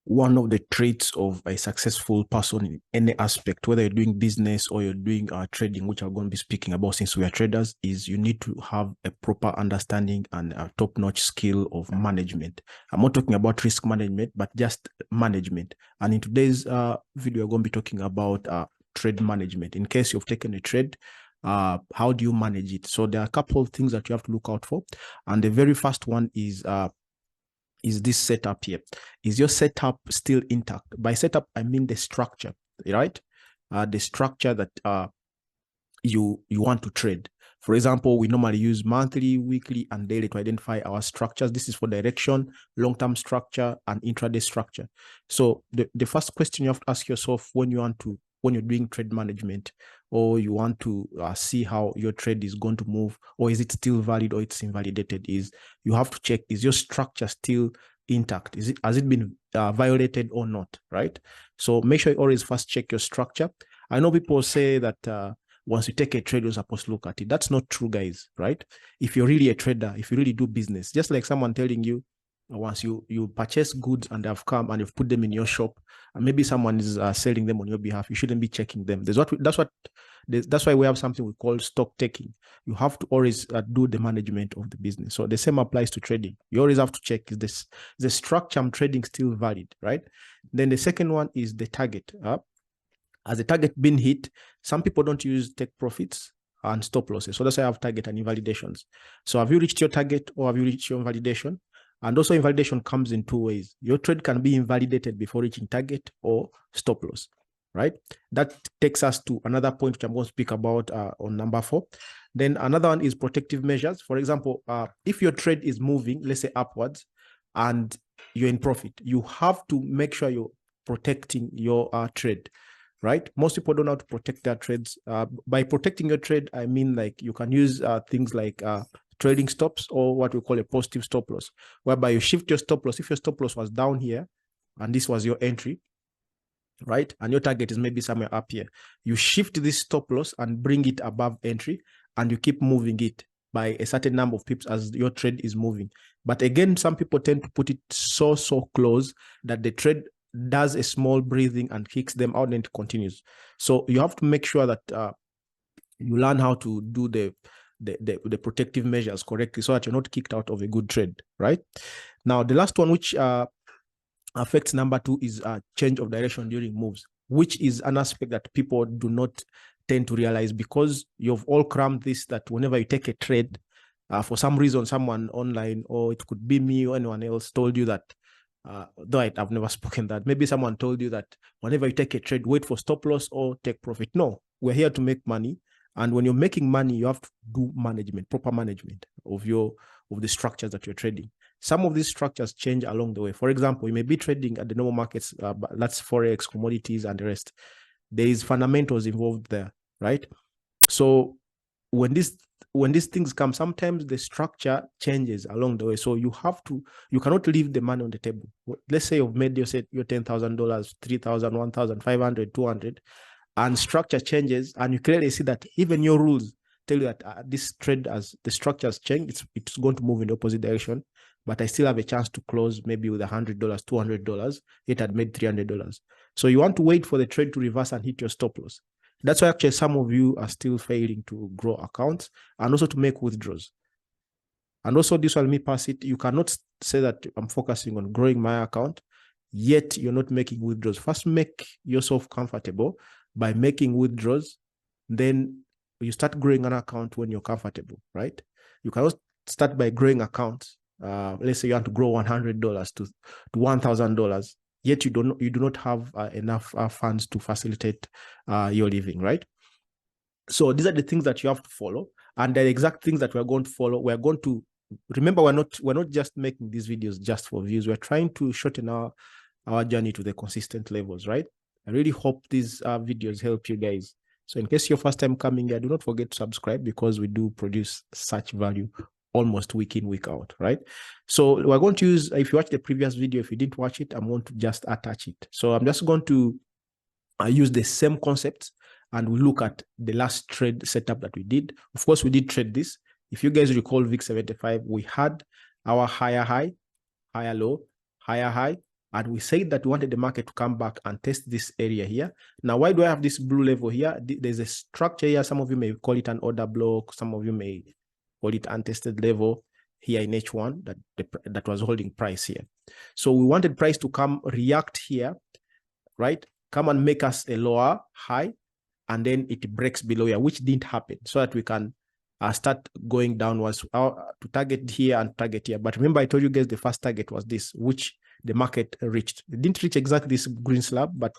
one of the traits of a successful person in any aspect, whether you're doing business or you're doing trading, which I'm going to be speaking about since we are traders, is you need to have a proper understanding and a top-notch skill of management. I'm not talking about risk management, but just management. And in today's video, we're going to be talking about trade management. In case you've taken a trade, how do you manage it? So there are a couple of things that you have to look out for. And the very first one is this setup here. Is your setup still intact? By setup, I mean the structure, right? The structure that you want to trade. For example, we normally use monthly, weekly, and daily to identify our structures. This is for direction, long-term structure, and intraday structure. So the first question you have to ask yourself when you're doing trade management, or you want to see how your trade is going to move, or is it still valid or it's invalidated, is you have to check, is your structure still intact? Has it been violated or not, right? So make sure you always first check your structure. I know people say that once you take a trade, you're supposed to look at it. That's not true, guys, right? If you're really a trader, if you really do business, just like someone telling you, once you purchase goods and they've come and you've put them in your shop, and maybe someone is selling them on your behalf, you shouldn't be checking them. That's why we have something we call stock taking. You have to always do the management of the business. So the same applies to trading. You always have to check, is the structure I'm trading still valid, right? Then the second one is the target. Has the target been hit? Some people don't use take profits and stop losses. So that's why I have target and invalidations. So have you reached your target or have you reached your invalidation? And also invalidation comes in two ways. Your trade can be invalidated before reaching target or stop loss, right? That takes us to another point which I'm going to speak about on number 4. Then another one is protective measures. For example, if your trade is moving, let's say upwards, and you're in profit, you have to make sure you're protecting your trade, right? Most people don't know how to protect their trades. By protecting your trade, I mean like you can use things like trading stops, or what we call a positive stop loss, whereby you shift your stop loss. If your stop loss was down here and this was your entry, right, and your target is maybe somewhere up here, you shift this stop loss and bring it above entry, and you keep moving it by a certain number of pips as your trade is moving. But again, some people tend to put it so close that the trade does a small breathing and kicks them out, and it continues. So you have to make sure that you learn how to do the protective measures correctly, so that you're not kicked out of a good trade, right? Now, the last one, which affects number 2, is change of direction during moves, which is an aspect that people do not tend to realize, because you've all crammed this, that whenever you take a trade, for some reason, someone online, or it could be me or anyone else, told you that, though I've never spoken that, maybe someone told you that whenever you take a trade, wait for stop loss or take profit. No, we're here to make money. And when you're making money, you have to do management, proper management of the structures that you're trading. Some of these structures change along the way. For example, you may be trading at the normal markets, but that's forex, commodities, and the rest. There is fundamentals involved there, right? So when these things come, sometimes the structure changes along the way. So you cannot leave the money on the table. Let's say you've made your $10,000, $3,000, $1,000, $500, $200. And structure changes, and you clearly see that even your rules tell you that this trade, as the structure has changed, it's going to move in the opposite direction, but I still have a chance to close maybe with $100, $200. It had made $300. So you want to wait for the trade to reverse and hit your stop loss. That's why actually some of you are still failing to grow accounts and also to make withdrawals. And also this will me pass it. You cannot say that I'm focusing on growing my account, yet you're not making withdrawals. First, make yourself comfortable by making withdrawals, then you start growing an account when you're comfortable, right? You cannot start by growing accounts. Let's say you want to grow $100 to $1,000, yet you do not have enough funds to facilitate your living, right? So these are the things that you have to follow, and the exact things that we're going to follow. We're going to remember, we're not just making these videos just for views. We're trying to shorten our journey to the consistent levels, right? I really hope these videos help you guys. So in case you're first time coming here, do not forget to subscribe, because we do produce such value almost week in, week out, right? So we're going to use, if you watch the previous video, if you didn't watch it, I'm going to just attach it. So I'm just going to use the same concepts, and we look at the last trade setup that we did. Of course, we did trade this. If you guys recall V75, we had our higher high, higher low, higher high, And we said that we wanted the market to come back and test this area here. Now, why do I have this blue level here? There's a structure here. Some of you may call it an order block. Some of you may call it untested level here in H1 that was holding price here. So we wanted price to come react here, right? Come and make us a lower high, and then it breaks below here, which didn't happen, so that we can start going downwards to target here and target here. But remember, I told you guys the first target was this, which the market reached. It didn't reach exactly this green slab, but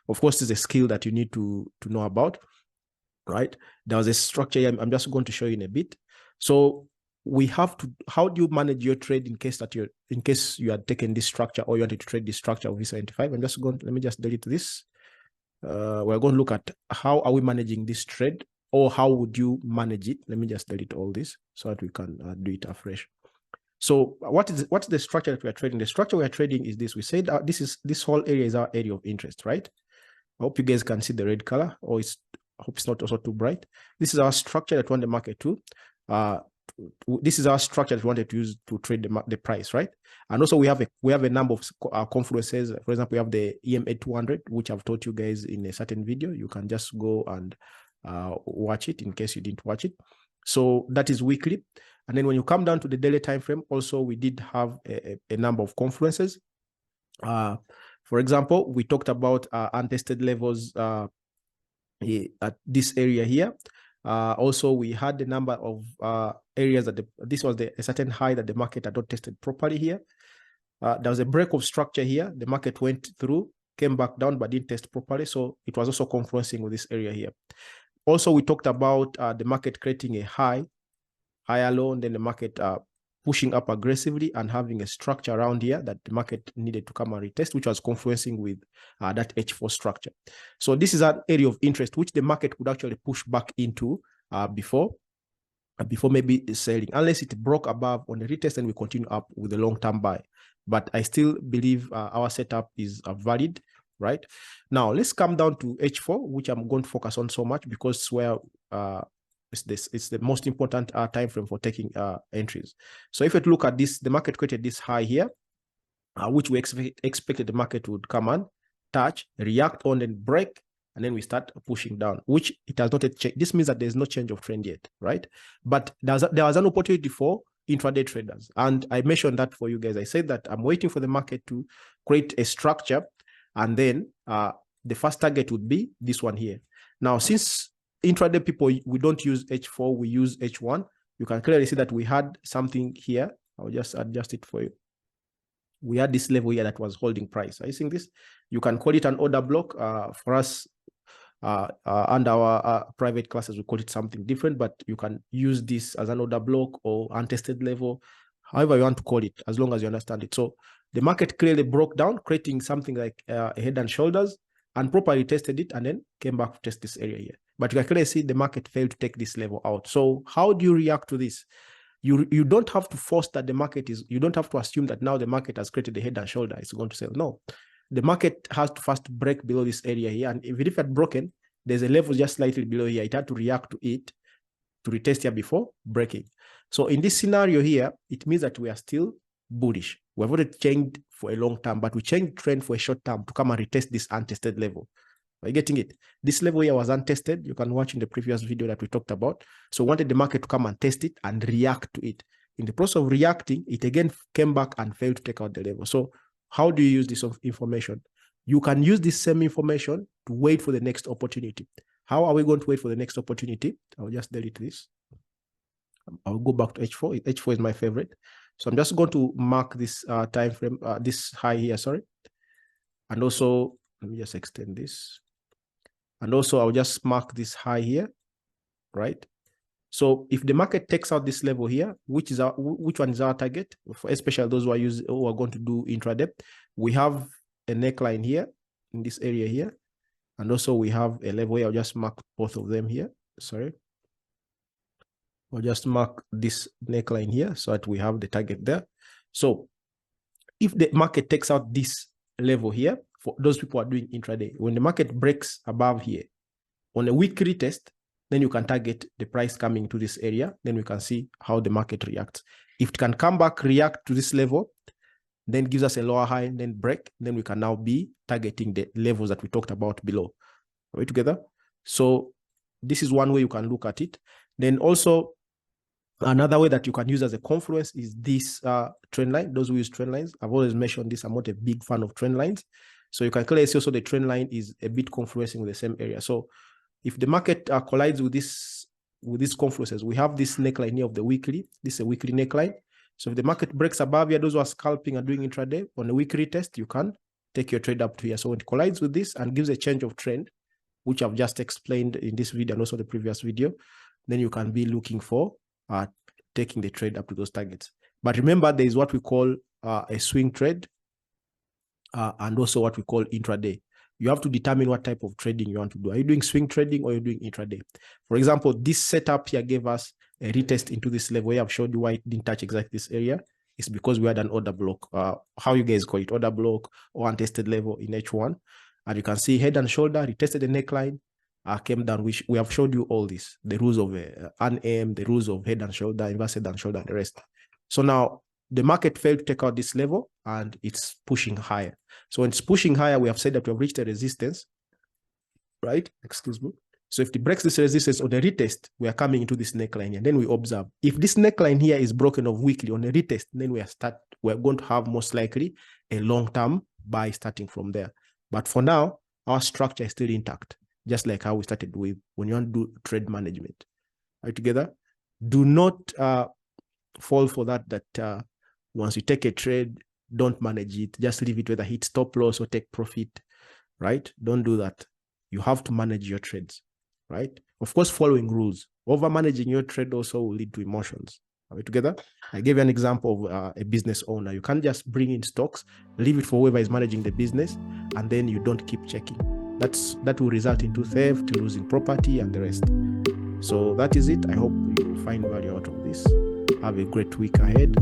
of course, it's a skill that you need to know about, right? There was a structure here. I'm just going to show you in a bit. So we have to, how do you manage your trade in case you had taken this structure or you wanted to trade this structure of V75? I'm just going, let me just delete this. We're going to look at how are we managing this trade, or how would you manage it? Let me just delete all this so that we can do it afresh. So what's the structure that we are trading? The structure we are trading is this. We said this whole area is our area of interest, right? I hope you guys can see the red color, or I hope it's not also too bright. This is our structure that we want the market to. This is our structure that we wanted to use to trade the price, right? And also we have a number of confluences. For example, we have the EMA 200, which I've taught you guys in a certain video. You can just go and watch it in case you didn't watch it. So that is weekly. And then when you come down to the daily time frame, also we did have a number of confluences. For example, we talked about untested levels at this area here. Also, we had the number of areas that this was a certain high that the market had not tested properly here. There was a break of structure here. The market went through, came back down, but didn't test properly. So it was also confluencing with this area here. Also, we talked about the market creating a higher low, and then the market pushing up aggressively and having a structure around here that the market needed to come and retest, which was confluencing with that H4 structure. So this is an area of interest which the market could actually push back into before maybe selling, unless it broke above on the retest and we continue up with the long-term buy. But I still believe our setup is valid, right? Now let's come down to H4, which I'm going to focus on so much because where it's the most important time frame for taking entries. So if you look at this, the market created this high here, which we expected the market would come and touch, react on, and break, and then we start pushing down, which it has not yet changed. This means that there's no change of trend yet, right? But there was an opportunity for intraday traders, and I mentioned that for you guys. I said that I'm waiting for the market to create a structure, and then the first target would be this one here. Now, since intraday people, we don't use H4, we use H1. You can clearly see that we had something here. I'll just adjust it for you. We had this level here that was holding price. Are you seeing this? You can call it an order block. For us, and our private classes, we call it something different, but you can use this as an order block or untested level, however you want to call it, as long as you understand it. So the market clearly broke down, creating something like a head and shoulders, and properly tested it, and then came back to test this area here. But you can clearly see the market failed to take this level out. So how do you react to this? You don't have to force that the market is, you don't have to assume that now the market has created a head and shoulder, it's going to sell. No, the market has to first break below this area here. And if it had broken, there's a level just slightly below here. It had to react to it to retest here before breaking. So in this scenario here, it means that we are still bullish. We've already changed for a long term, but we changed trend for a short term to come and retest this untested level. Are you getting it? This level here was untested. You can watch in the previous video that we talked about. So we wanted the market to come and test it and react to it. In the process of reacting, it again came back and failed to take out the level. So how do you use this information? You can use this same information to wait for the next opportunity. How are we going to wait for the next opportunity? I'll just delete this. I'll go back to H4. H4 is my favorite. So I'm just going to mark this time frame, this high here, sorry. And also, let me just extend this. And also, I'll just mark this high here, right? So if the market takes out this level here, which one is our target, for especially those who are going to do intraday, we have a neckline here in this area here. And also we have a level here. I'll just mark both of them here. Sorry. I'll just mark this neckline here so that we have the target there. So if the market takes out this level here, for those people who are doing intraday, when the market breaks above here on a weekly test, then you can target the price coming to this area. Then we can see how the market reacts. If it can come back, react to this level, then gives us a lower high, then break, then we can now be targeting the levels that we talked about below. Are we together? So this is one way you can look at it. Then also another way that you can use as a confluence is this trend line. Those who use trend lines, I've always mentioned this, I'm not a big fan of trend lines. So you can clearly see also the trend line is a bit confluencing with the same area. So if the market collides with these confluences, we have this neckline here of the weekly. This is a weekly neckline. So if the market breaks above here, those who are scalping and doing intraday on a weekly test, you can take your trade up to here. So when it collides with this and gives a change of trend, which I've just explained in this video and also the previous video, then you can be looking for taking the trade up to those targets. But remember, there is what we call a swing trade and also what we call intraday. You have to determine what type of trading you want to do. Are you doing swing trading or are you doing intraday? For example, this setup here gave us a retest into this level where I've showed you why it didn't touch exactly this area. It's because we had an order block, how you guys call it, order block or untested level in H1. And you can see head and shoulder, retested the neckline, came down, which we have showed you all this, the rules of an AM, the rules of head and shoulder, inverse head and shoulder, and the rest. So now the market failed to take out this level and it's pushing higher. So when it's pushing higher, we have said that we have reached a resistance, right? Excuse me. So if it breaks this resistance on the retest, we are coming into this neckline and then we observe. If this neckline here is broken off weekly on the retest, then we're going to have most likely a long-term buy starting from there. But for now, our structure is still intact, just like how we started with when you want to do trade management. Are you together? Do not fall for that once you take a trade, don't manage it. Just leave it, whether hit stop loss or take profit, right? Don't do that. You have to manage your trades, right? Of course, following rules. Over managing your trade also will lead to emotions. Are we together? I gave you an example of a business owner. You can't just bring in stocks, leave it for whoever is managing the business, and then you don't keep checking. That will result into theft, losing property, and the rest. So that is it. I hope you find value out of this. Have a great week ahead.